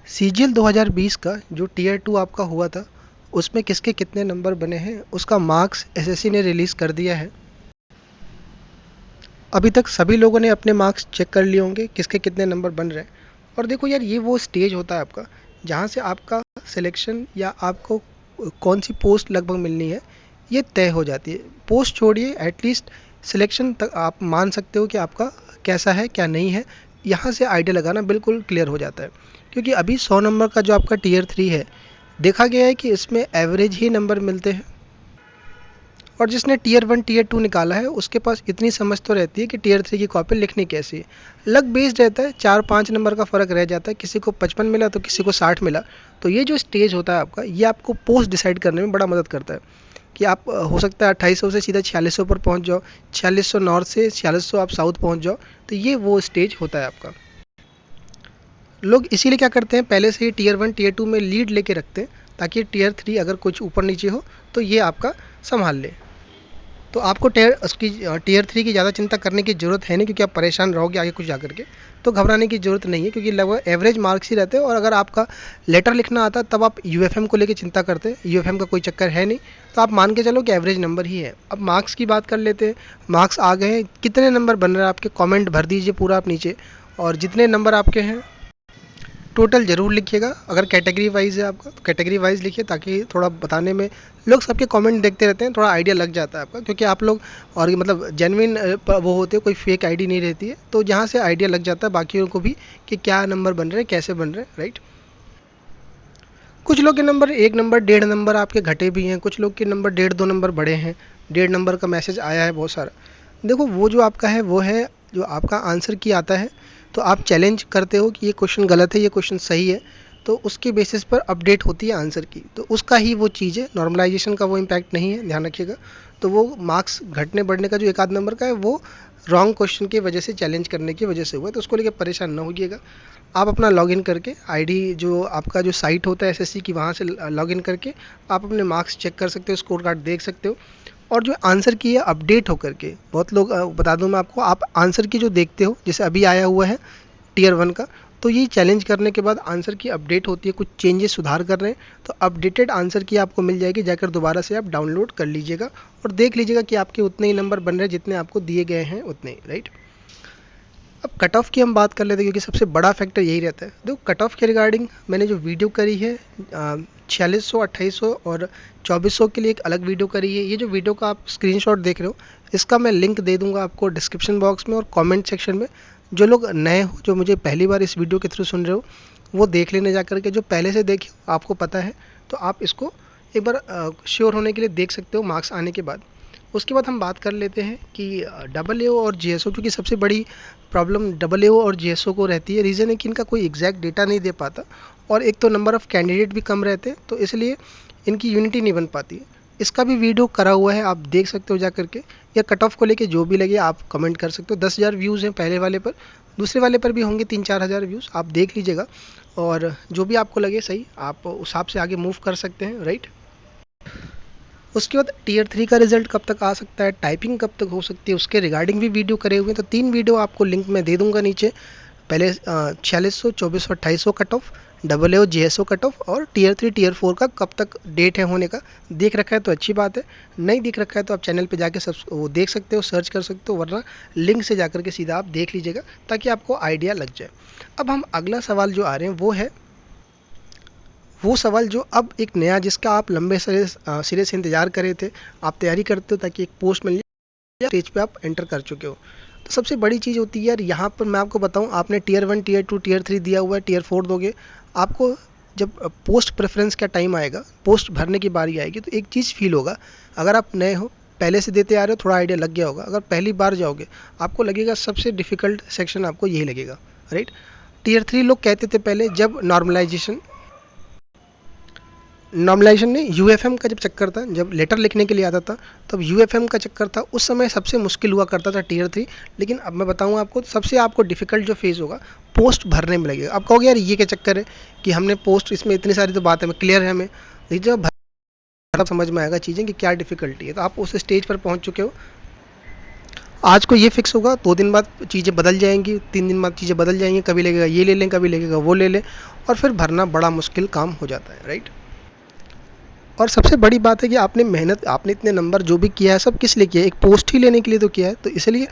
CGL 2020 का जो tier 2 आपका हुआ था, उसमें किसके कितने नंबर बने हैं उसका मार्क्स एसएससी ने रिलीज़ कर दिया है। अभी तक सभी लोगों ने अपने मार्क्स चेक कर लिए होंगे किसके कितने नंबर बन रहे हैं। और देखो यार, ये वो स्टेज होता है आपका जहाँ से आपका सिलेक्शन या आपको कौन सी पोस्ट लगभग मिलनी है ये तय हो जाती है। पोस्ट छोड़िए, एटलीस्ट सिलेक्शन तक आप मान सकते हो कि आपका कैसा है क्या नहीं है। यहाँ से आइडिया लगाना बिल्कुल क्लियर हो जाता है, क्योंकि अभी 100 नंबर का जो आपका टीयर 3 है, देखा गया है कि इसमें एवरेज ही नंबर मिलते हैं। और जिसने टीयर 1 टीयर 2 निकाला है उसके पास इतनी समझ तो रहती है कि टीयर 3 की कॉपी लिखनी कैसी है। लक बेस्ड रहता है, 4-5 नंबर का फ़र्क रह जाता है, किसी को 55 मिला तो किसी को 60 मिला। तो ये जो स्टेज होता है आपका, ये आपको पोस्ट डिसाइड करने में बड़ा मदद करता है कि आप हो सकता है 2800 से सीधा 4600 पर पहुंच जाओ, 4600 नॉर्थ से 4600 आप साउथ पहुंच जाओ। तो ये वो स्टेज होता है आपका। लोग इसीलिए क्या करते हैं, पहले से ही टीयर 1 टीयर 2 में लीड लेके रखते हैं, ताकि टीयर 3 अगर कुछ ऊपर नीचे हो तो ये आपका संभाल ले। तो आपको टीयर 3 की ज़्यादा चिंता करने की ज़रूरत है नहीं, क्योंकि आप परेशान रहोगे आगे कुछ जाकर के। तो घबराने की ज़रूरत नहीं है, क्योंकि लगभग एवरेज मार्क्स ही रहते हैं। और अगर आपका लेटर लिखना आता तब आप यूएफएम को लेकर चिंता करते हैं, यूएफएम का कोई चक्कर है नहीं। तो आप मान के चलो कि एवरेज नंबर ही है। अब मार्क्स की बात कर लेते हैं। मार्क्स आ गए हैं, कितने नंबर बन रहे हैं आपके, कॉमेंट भर दीजिए पूरा आप नीचे। और जितने नंबर आपके हैं टोटल ज़रूर लिखिएगा। अगर कैटेगरी वाइज है आपका तो कैटेगरी वाइज लिखिए, ताकि थोड़ा बताने में, लोग सबके कमेंट देखते रहते हैं, थोड़ा आइडिया लग जाता है आपका, क्योंकि आप लोग और मतलब जेन्युइन वो होते हैं, कोई फेक आईडी नहीं रहती है। तो जहाँ से आइडिया लग जाता है बाकियों को भी कि क्या नंबर बन रहे हैं, कैसे बन रहे हैं, राइट। कुछ लोग के नंबर 1 नंबर 1.5 नंबर आपके घटे भी हैं, कुछ लोग के नंबर 1.5-2 नंबर बढ़े हैं। 1.5 नंबर का मैसेज आया है बहुत सारा। देखो, वो जो आपका है वो है जो आपका आंसर की आता है। तो आप चैलेंज करते हो कि ये क्वेश्चन गलत है, ये क्वेश्चन सही है, तो उसके बेसिस पर अपडेट होती है आंसर की। तो उसका ही वो चीज़ है, नॉर्मलाइजेशन का वो इम्पैक्ट नहीं है, ध्यान रखिएगा। तो वो मार्क्स घटने बढ़ने का जो 1-8 नंबर का है, वो रॉन्ग क्वेश्चन की वजह से, चैलेंज करने की वजह से हुआ है। तो उसको लेकर परेशान ना होइएगा। आप अपना लॉगिन करके आईडी, जो आपका जो साइट होता है एसएससी की, वहाँ से लॉगिन करके आप अपने मार्क्स चेक कर सकते हो, स्कोर कार्ड देख सकते हो। और जो आंसर की है अपडेट होकर के, बहुत लोग बता दूं मैं आपको, आप आंसर की जो देखते हो, जैसे अभी आया हुआ है टीयर 1 का, तो ये चैलेंज करने के बाद आंसर की अपडेट होती है, कुछ चेंजेस सुधार कर रहे हैं। तो अपडेटेड आंसर की आपको मिल जाएगी, जाकर दोबारा से आप डाउनलोड कर लीजिएगा और देख लीजिएगा कि आपके उतने ही नंबर बन रहे हैं जितने आपको दिए गए हैं, उतने ही, राइट। अब कट ऑफ की हम बात कर लेते हैं, क्योंकि सबसे बड़ा फैक्टर यही रहता है। देखो, कट ऑफ के रिगार्डिंग मैंने जो वीडियो करी है, 4600, 2800 और 2400 के लिए एक अलग वीडियो करी है। ये जो वीडियो का आप स्क्रीनशॉट देख रहे हो, इसका मैं लिंक दे दूंगा आपको डिस्क्रिप्शन बॉक्स में और कमेंट सेक्शन में। जो लोग नए हो, जो मुझे पहली बार इस वीडियो के थ्रू सुन रहे हो, वो देख लेने जा करके। जो पहले से देखे आपको पता है, तो आप इसको एक बार श्योर होने के लिए देख सकते हो मार्क्स आने के बाद। उसके बाद हम बात कर लेते हैं कि डबल ए और जीएसओ, क्योंकि सबसे बड़ी प्रॉब्लम डबल ए और जीएसओ को रहती है। रीज़न है कि इनका कोई एग्जैक्ट डेटा नहीं दे पाता, और एक तो नंबर ऑफ़ कैंडिडेट भी कम रहते हैं, तो इसलिए इनकी यूनिटी नहीं बन पाती है। इसका भी वीडियो करा हुआ है, आप देख सकते हो जा करके। या कट ऑफ को लेके जो भी लगे आप कमेंट कर सकते हो। 10,000 व्यूज़ हैं पहले वाले पर, दूसरे वाले पर भी होंगे 3-4 हज़ार व्यूज़, आप देख लीजिएगा। और जो भी आपको लगे सही, आप उस हिसाब से आगे मूव कर सकते हैं, राइट। उसके बाद टीयर 3 का रिजल्ट कब तक आ सकता है, टाइपिंग कब तक हो सकती है, उसके रिगार्डिंग भी वीडियो करे हुए हैं। तो 3 वीडियो आपको लिंक में दे दूंगा नीचे। पहले 4600, 2400, 2800 cut off, double A GSO cut off, और टीयर 3 टीयर 4 का कब तक डेट है होने का। देख रखा है तो अच्छी बात है, नहीं देख रखा है तो आप चैनल पे जाके सब वो देख सकते हो, सर्च कर सकते हो, वरना लिंक से जाकर के सीधा आप देख लीजिएगा, ताकि आपको आइडिया लग जाए। अब हम अगला सवाल जो आ रहे हैं वो सवाल जो अब एक नया, जिसका आप लंबे सिरे से इंतजार कर रहे थे, आप तैयारी करते हो ताकि एक पोस्ट मिल जाए, स्टेज पे आप एंटर कर चुके हो। तो सबसे बड़ी चीज़ होती है यार, यहाँ पर मैं आपको बताऊँ, आपने टीयर 1 टीयर 2 टीयर 3 दिया हुआ है, टीयर 4 दोगे। आपको जब पोस्ट प्रेफरेंस का टाइम आएगा, पोस्ट भरने की बारी आएगी, तो एक चीज़ फील होगा। अगर आप नए हो, पहले से देते आ रहे हो, थोड़ा आइडिया लग गया होगा। अगर पहली बार जाओगे, आपको लगेगा सबसे डिफिकल्ट सेक्शन आपको यही लगेगा, राइट। टीयर 3 लोग कहते थे पहले, जब नॉर्मलाइजेशन ने यूएफएम का जब चक्कर था, जब लेटर लिखने के लिए आता था, तब यूएफएम का चक्कर था, उस समय सबसे मुश्किल हुआ करता था टीयर 3। लेकिन अब मैं बताऊं आपको, सबसे आपको डिफिकल्ट जो फेज होगा, पोस्ट भरने में लगेगा। अब कहोगे यार ये क्या चक्कर है कि हमने पोस्ट, इसमें इतनी सारी तो बात है, क्लियर है हमें, लेकिन जब भर समझ में आएगा चीज़ें कि क्या डिफिकल्टी है, तो आप उस स्टेज पर पहुँच चुके हो। आज को ये फिक्स होगा, 2 दिन बाद चीज़ें बदल जाएंगी, 3 दिन बाद चीज़ें बदल जाएंगी, कभी लगेगा ये ले लें, कभी लगेगा वो ले लें, और फिर भरना बड़ा मुश्किल काम हो जाता है, राइट। और सबसे बड़ी बात है कि आपने मेहनत, आपने इतने नंबर जो भी किया है सब किस लिए किया है, एक पोस्ट ही लेने के लिए तो किया है। तो इसलिए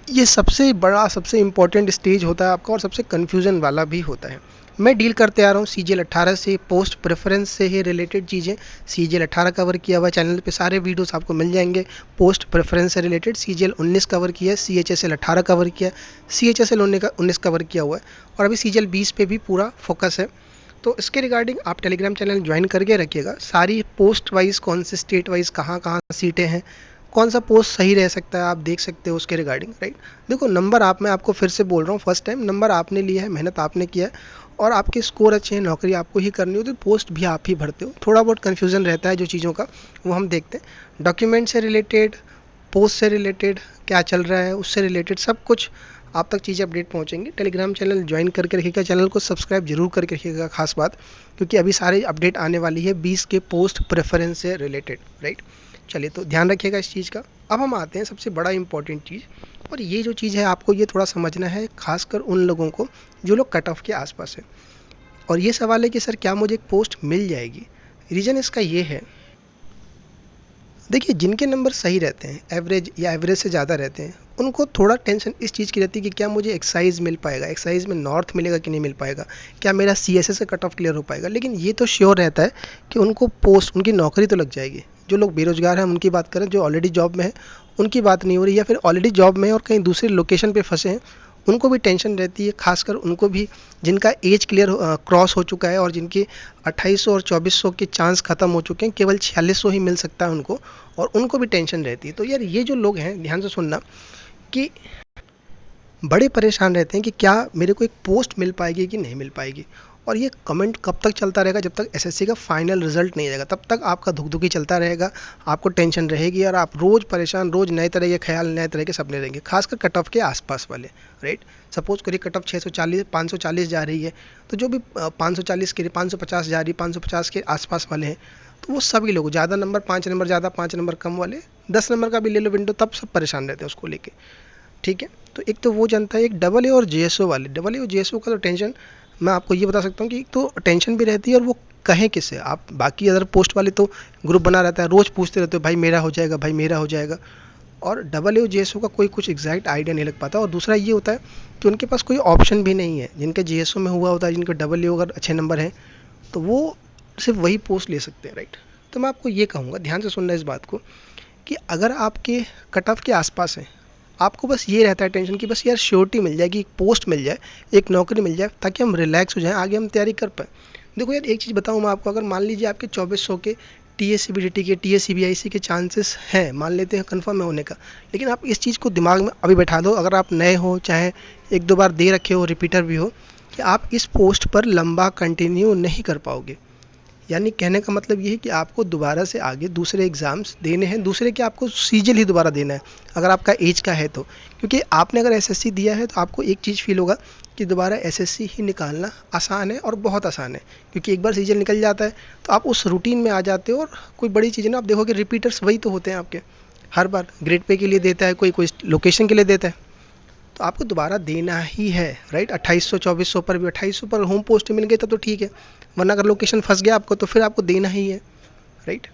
ये सबसे बड़ा, सबसे इम्पोर्टेंट स्टेज होता है आपका, और सबसे कन्फ्यूज़न वाला भी होता है। मैं डील करते आ रहा हूँ CGL 18 से, पोस्ट प्रेफरेंस से ही रिलेटेड चीज़ें। CGL 18 कवर किया हुआ है, चैनल पे सारे वीडियोस आपको मिल जाएंगे पोस्ट प्रेफरेंस से रिलेटेड। CGL 19 कवर किया है, CHSL 18 कवर किया है, CHSL 19 कवर किया हुआ है, और अभी CGL 20 पे भी पूरा फोकस है। तो इसके रिगार्डिंग आप टेलीग्राम चैनल ज्वाइन करके रखिएगा। सारी पोस्ट वाइज, कौन से स्टेट वाइज कहाँ कहाँ सीटें हैं, कौन सा पोस्ट सही रह सकता है, आप देख सकते हो उसके रिगार्डिंग, राइट। देखो नंबर आप, मैं आपको फिर से बोल रहा हूँ, फर्स्ट टाइम नंबर आपने लिया है, मेहनत आपने किया है, और आपके स्कोर अच्छे हैं, नौकरी आपको ही करनी होती है, पोस्ट भी आप ही भरते हो। थोड़ा बहुत कन्फ्यूज़न रहता है जो चीज़ों का, वो हम देखते हैं। डॉक्यूमेंट से रिलेटेड, पोस्ट से रिलेटेड क्या चल रहा है उससे रिलेटेड सब कुछ आप तक चीज़ें अपडेट पहुंचेंगी। टेलीग्राम चैनल ज्वाइन करके रखिएगा, चैनल को सब्सक्राइब जरूर करके रखिएगा, खास बात, क्योंकि अभी सारे अपडेट आने वाली है 20 के पोस्ट प्रेफरेंस से रिलेटेड, राइट। चलिए, तो ध्यान रखिएगा इस चीज़ का। अब हम आते हैं सबसे बड़ा इंपॉर्टेंट चीज़, और ये जो चीज़ है आपको ये थोड़ा समझना है, खासकर उन लोगों को जो लोग कट ऑफ के आसपास है। और ये सवाल है कि सर क्या मुझे एक पोस्ट मिल जाएगी। रीज़न इसका ये है, देखिए जिनके नंबर सही रहते हैं, एवरेज या एवरेज से ज़्यादा रहते हैं, उनको थोड़ा टेंशन इस चीज़ की रहती है कि क्या मुझे एक्साइज मिल पाएगा, एक्साइज में नॉर्थ मिलेगा कि नहीं मिल पाएगा, क्या मेरा CSS से कट ऑफ क्लियर हो पाएगा। लेकिन ये तो श्योर रहता है कि उनको पोस्ट, उनकी नौकरी तो लग जाएगी। जो लोग बेरोजगार हैं उनकी बात करें, जो ऑलरेडी जॉब में है उनकी बात नहीं हो रही, या फिर ऑलरेडी जॉब में है और कहीं दूसरे लोकेशन पे फंसे हैं, उनको भी टेंशन रहती है। खासकर उनको भी जिनका एज क्लियर क्रॉस हो चुका है, और जिनके 2800 और 2400 के चांस ख़त्म हो चुके हैं, केवल 4600 ही मिल सकता है उनको, और उनको भी टेंशन रहती है। तो यार ये जो लोग हैं, ध्यान से सुनना, कि बड़े परेशान रहते हैं कि क्या मेरे को एक पोस्ट मिल पाएगी कि नहीं मिल पाएगी। और ये कमेंट कब तक चलता रहेगा, जब तक SSC का फाइनल रिजल्ट नहीं आएगा, तब तक आपका धुकधुकी चलता रहेगा, आपको टेंशन रहेगी, और आप रोज़ परेशान, रोज़ नए तरह के ख्याल, नए तरह के सपने रहेंगे, खासकर कट ऑफ के आसपास वाले, राइट। सपोज करिए कट ऑफ 640 540 जा रही है, तो जो भी 540 के 550 जा रही है, 550 के आसपास वाले हैं, तो वो सभी लोग, ज़्यादा नंबर, 5 नंबर ज़्यादा, 5 नंबर कम वाले, 10 नंबर का भी ले लो विंडो, तब सब परेशान रहते हैं उसको लेके, ठीक है। तो एक तो वो जनता है, एक AA और JSO वाले। AA और JSO का तो टेंशन, मैं आपको ये बता सकता हूँ कि एक तो टेंशन भी रहती है, और वो कहें किससे। आप बाकी अदर पोस्ट वाले तो ग्रुप बना रहता है, रोज़ पूछते रहते हो भाई मेरा हो जाएगा, भाई मेरा हो जाएगा, और AA और JSO का कोई कुछ एग्जैक्ट आइडिया नहीं लग पाता। और दूसरा ये होता है कि उनके पास कोई ऑप्शन भी नहीं है। जिनके JSO में हुआ होता है, जिनके AA अगर अच्छे नंबर हैं, तो वो सिर्फ वही पोस्ट ले सकते हैं, राइट। तो मैं आपको ये कहूँगा, ध्यान से सुनना इस बात को, कि अगर आपके कट ऑफ के आसपास हैं, आपको बस ये रहता है टेंशन कि बस यार श्योरिटी मिल जाएगी, एक पोस्ट मिल जाए, एक नौकरी मिल जाए, ताकि हम रिलैक्स हो जाएं, आगे हम तैयारी कर पाएँ। देखो यार एक चीज़ बताऊँ मैं आपको, अगर मान लीजिए आपके 2400 के TS CBDT के, TS CBIC के चांसेस हैं, मान लेते हैं कन्फर्म है होने का, लेकिन आप इस चीज़ को दिमाग में अभी बैठा दो, अगर आप नए हो, चाहे 1-2 बार दे रखे हो, रिपीटर भी हो, कि आप इस पोस्ट पर लंबा कंटिन्यू नहीं कर पाओगे। यानी कहने का मतलब ये है कि आपको दोबारा से आगे दूसरे एग्ज़ाम्स देने हैं, दूसरे के आपको CGL ही दोबारा देना है, अगर आपका एज का है तो। क्योंकि आपने अगर SSC दिया है तो आपको एक चीज़ फील होगा कि दोबारा SSC ही निकालना आसान है, और बहुत आसान है, क्योंकि एक बार CGL निकल जाता है तो आप उस रूटीन में आ जाते हो, और कोई बड़ी चीज़ ना, आप देखोगे रिपीटर्स वही तो होते हैं आपके, हर बार ग्रेड पे के लिए देता है कोई, कोई लोकेशन के लिए देता है, तो आपको दोबारा देना ही है, राइट। 2800 2400 पर भी, 2800 पर होम पोस्ट मिल गई तब तो ठीक है, वरना अगर लोकेशन फंस गया आपको तो फिर आपको देना ही है, राइट।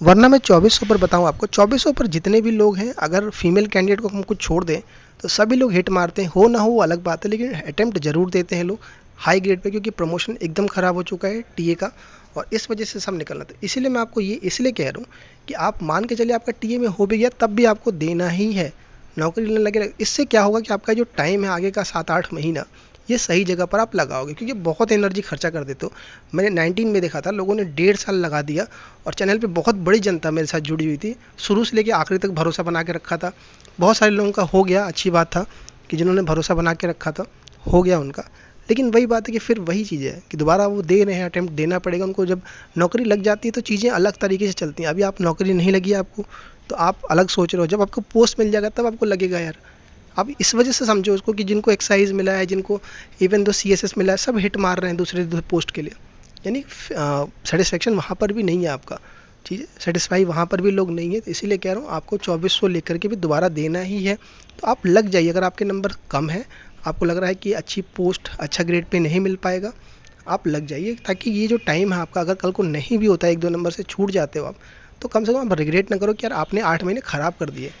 वरना मैं 2400 पर बताऊं आपको, 2400 पर जितने भी लोग हैं, अगर फीमेल कैंडिडेट को हम कुछ छोड़ दें तो सभी लोग हिट मारते हैं, हो ना हो अलग बात है, लेकिन अटेम्प्ट जरूर देते हैं लोग हाई ग्रेड पे, क्योंकि प्रमोशन एकदम ख़राब हो चुका है टीए का, और इस वजह से सब निकलना था। इसीलिए मैं आपको ये इसलिए कह रहा हूँ कि आप मान के चलिए आपका टीए में हो भी गया, तब भी आपको देना ही है, नौकरी लेने लगे। इससे क्या होगा कि आपका जो टाइम है आगे का 7-8 महीना, ये सही जगह पर आप लगाओगे, क्योंकि बहुत एनर्जी खर्चा कर देते हो। मैंने 19 में देखा था, लोगों ने 1.5 साल लगा दिया, और चैनल पे बहुत बड़ी जनता मेरे साथ जुड़ी हुई थी, शुरू से लेकर आखिरी तक भरोसा बना के रखा था। बहुत सारे लोगों का हो गया, अच्छी बात था कि जिन्होंने भरोसा बना के रखा था हो गया उनका। लेकिन वही बात है कि फिर वही चीज़ है कि दोबारा वो दे रहे हैं, अटेम्प्ट देना पड़ेगा उनको। जब नौकरी लग जाती है तो चीज़ें अलग तरीके से चलती हैं। अभी आप नौकरी नहीं लगी आपको, तो आप अलग सोच रहे हो, जब आपको पोस्ट मिल जाएगा तब आपको लगेगा यार। आप इस वजह से समझो उसको कि जिनको एक्साइज मिला है, जिनको इवन दो CSS मिला है, सब हिट मार रहे हैं दूसरे पोस्ट के लिए, यानी सेटिस्फेक्शन वहाँ पर भी नहीं है आपका। ठीक है, सेटिस्फाई वहाँ पर भी लोग नहीं है, तो इसीलिए कह रहा हूँ आपको 2400 लेकर के भी दोबारा देना ही है। तो आप लग जाइए, अगर आपके नंबर कम है, आपको लग रहा है कि अच्छी पोस्ट अच्छा ग्रेड पे नहीं मिल पाएगा, आप लग जाइए, ताकि ये जो टाइम है आपका, अगर कल को नहीं भी होता है, 1-2 नंबर से छूट जाते हो आप, तो कम से कम आप रिग्रेट ना करो कि यार आपने 8 महीने ख़राब कर दिए,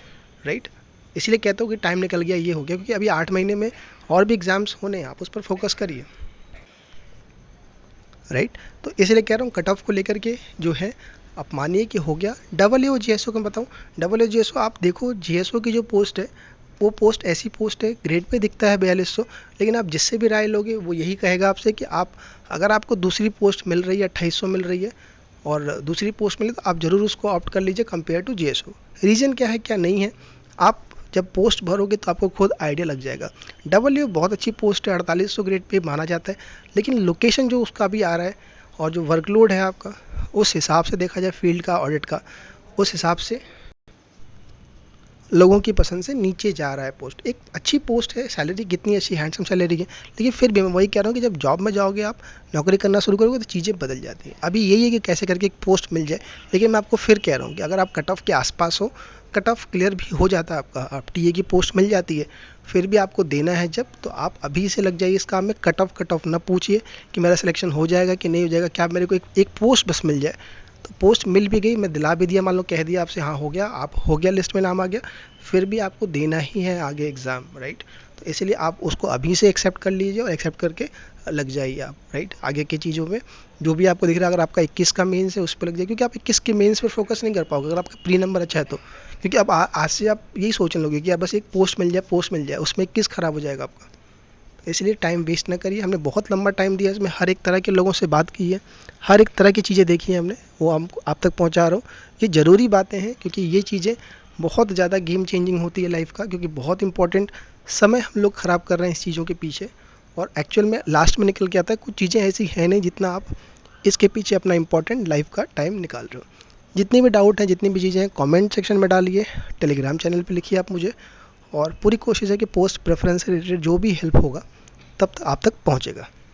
राइट। इसलिए कहता हूँ कि टाइम निकल गया, ये हो गया, क्योंकि अभी 8 महीने में और भी एग्ज़ाम्स होने हैं, आप उस पर फोकस करिए, राइट। तो इसलिए कह रहा हूँ कट ऑफ को लेकर के जो है, आप मानिए कि हो गया। Double A O ji S ओ का बताऊँ, डबल ए जी एस ओ आप देखो, जी एस ओ की जो पोस्ट है, वो पोस्ट ऐसी पोस्ट है, ग्रेड पे दिखता है 4200, लेकिन आप जिससे भी राय लोगे वो यही कहेगा आपसे कि आप, अगर आपको दूसरी पोस्ट मिल रही है, 2800 मिल रही है, और दूसरी पोस्ट मिले, तो आप ज़रूर उसको ऑप्ट कर लीजिए compare to G S O. Reason क्या है क्या नहीं है, आप जब पोस्ट भरोगे तो आपको खुद आइडिया लग जाएगा। डबल यू बहुत अच्छी पोस्ट है, 4800 ग्रेड पे माना जाता है, लेकिन लोकेशन जो उसका भी आ रहा है और जो वर्कलोड है आपका, उस हिसाब से देखा जाए फील्ड का, ऑडिट का, उस हिसाब से लोगों की पसंद से नीचे जा रहा है पोस्ट। एक अच्छी पोस्ट है, सैलरी कितनी अच्छी हैंडसम सैलरी है, लेकिन फिर भी मैं वही कह रहा हूँ कि जब जॉब में जाओगे, आप नौकरी करना शुरू करोगे, तो चीज़ें बदल जाती हैं। अभी यही है कि कैसे करके एक पोस्ट मिल जाए, लेकिन मैं आपको फिर कह रहा हूँ कि अगर आप कट ऑफ के आसपास हो, कट ऑफ क्लियर भी हो जाता है आपका, आप टीए की पोस्ट मिल जाती है, फिर भी आपको देना है जब, तो आप अभी से लग जाइए इस काम में। कट ऑफ ना पूछिए कि मेरा सिलेक्शन हो जाएगा कि नहीं हो जाएगा, क्या मेरे को एक पोस्ट बस मिल जाए। तो पोस्ट मिल भी गई, मैं दिला भी दिया, मान लो कह दिया आपसे हाँ हो गया, आप हो गया, लिस्ट में नाम आ गया, फिर भी आपको देना ही है आगे एग्ज़ाम, राइट। तो इसलिए आप उसको अभी से एक्सेप्ट कर लीजिए और एक्सेप्ट करके लग जाइए आप, राइट। आगे की चीज़ों में जो भी आपको दिख रहा है, अगर आपका 21 का मेंस है उस पर लग जाए, क्योंकि आप 21 के मेंस पर फोकस नहीं कर पाओगे अगर आपका प्री नंबर अच्छा है तो, क्योंकि अब आज से आप यही सोचने लोगे कि आप बस एक पोस्ट मिल जाए, उसमें 21 खराब हो जाएगा आपका। इसलिए टाइम वेस्ट ना करिए, हमने बहुत लंबा टाइम दिया इसमें, हर एक तरह के लोगों से बात की है, हर एक तरह की चीज़ें देखी हैं हमने, वो हम आप तक पहुंचा रहा हूँ। ये ज़रूरी बातें हैं, क्योंकि ये चीज़ें बहुत ज़्यादा गेम चेंजिंग होती है लाइफ का, क्योंकि बहुत इंपॉर्टेंट समय हम लोग ख़राब कर रहे हैं इस चीज़ों के पीछे, और एक्चुअल में लास्ट में निकल के आता है कुछ चीज़ें ऐसी हैं नहीं जितना आप इसके पीछे अपना इंपॉर्टेंट लाइफ का टाइम निकाल रहे हो। जितनी भी डाउट हैं, जितनी भी चीज़ें हैं, कमेंट सेक्शन में डालिए, टेलीग्राम चैनल पे लिखिए आप मुझे, और पूरी कोशिश है कि पोस्ट प्रेफरेंस से रिलेटेड जो भी हेल्प होगा तब तक आप तक पहुँचेगा।